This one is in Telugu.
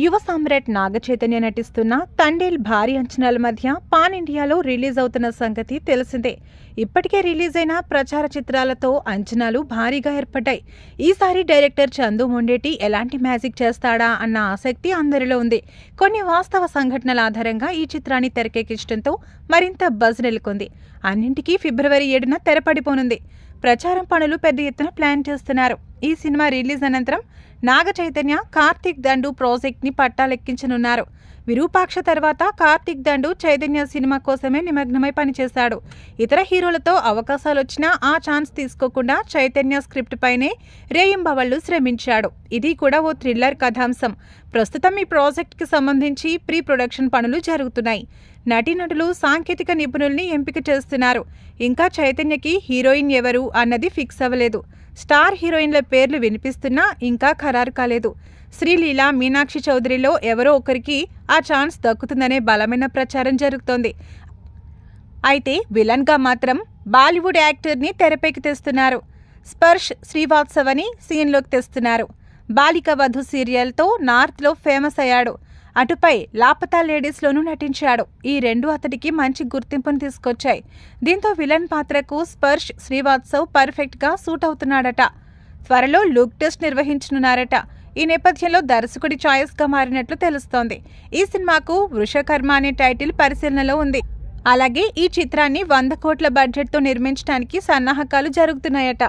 యువ సామ్రాట్ నాగచైతన్య నటిస్తున్న తండేల్ భారీ అంచనాల మధ్య పాన్ ఇండియాలో రిలీజ్ అవుతున్న సంగతి తెలిసిందే. ఇప్పటికే రిలీజ్ అయిన ప్రచార చిత్రాలతో అంచనాలు భారీగా ఏర్పడ్డాయి. ఈసారి డైరెక్టర్ చందు మొండేటి ఎలాంటి మ్యాజిక్ చేస్తాడా అన్న ఆసక్తి అందరిలో ఉంది. కొన్ని వాస్తవ సంఘటనల ఆధారంగా ఈ చిత్రాన్ని తెరకెక్కించడంతో మరింత బజ్ నెలకొంది. అన్నింటికీ ఫిబ్రవరి 7న తెరపడిపోనుంది. ప్రచారం పనులు పెద్ద ఎత్తున ప్లాన్ చేస్తున్నారు. ఈ సినిమా రిలీజ్ అనంతరం నాగచైతన్య కార్తీక్ దండు ప్రాజెక్ట్ ని పట్టాలెక్కించనున్నారు. విరూపాక్ష తర్వాత కార్తీక్ దండు చైతన్య సినిమా కోసమే నిమగ్నమై పనిచేశాడు. ఇతర హీరోలతో అవకాశాలొచ్చినా ఆ ఛాన్స్ తీసుకోకుండా చైతన్య స్క్రిప్ట్ పైనే రేయింబవళ్లు శ్రమించాడు. ఇది కూడా ఓ థ్రిల్లర్ కథాంశం. ప్రస్తుతం ఈ ప్రాజెక్ట్ కి సంబంధించి ప్రీ ప్రొడక్షన్ పనులు జరుగుతున్నాయి. నటీనటులు, సాంకేతిక నిపుణుల్ని ఎంపిక చేస్తున్నారు. ఇంకా చైతన్యకి హీరోయిన్ ఎవరు అన్నది ఫిక్స్ అవ్వలేదు. స్టార్ హీరోయిన్ల పేర్లు వినిపిస్తున్నా ఇంకా ఖరారు కాలేదు. శ్రీలీల, మీనాక్షి చౌదరిలో ఎవరో ఒకరికి ఆ ఛాన్స్ దక్కుతుందనే బలమైన ప్రచారం జరుగుతోంది. అయితే విలన్గా మాత్రం బాలీవుడ్ యాక్టర్ని తెరపైకి తెస్తున్నారు. స్పర్శ్ శ్రీవాత్సవని సీన్లోకి తెస్తున్నారు. బాలిక వధు సీరియల్తో నార్త్లో ఫేమస్ అయ్యాడు. అటుపై లాపతా లేడీస్లోనూ నటించాడు. ఈ రెండు అతడికి మంచి గుర్తింపును తీసుకొచ్చాయి. దీంతో విలన్ పాత్రకు స్పర్శ్ శ్రీవాత్సవ్ పర్ఫెక్ట్గా సూట్ అవుతున్నాడట. త్వరలో లుక్ టెస్ట్ నిర్వహించనున్నారట. ఈ నేపథ్యంలో దర్శకుడి ఛాయిస్గా మారినట్లు తెలుస్తోంది. ఈ సినిమాకు వృషకర్మ అనే టైటిల్ పరిశీలనలో ఉంది. అలాగే ఈ చిత్రాన్ని 100 కోట్ల బడ్జెట్తో నిర్మించడానికి సన్నాహకాలు జరుగుతున్నాయట.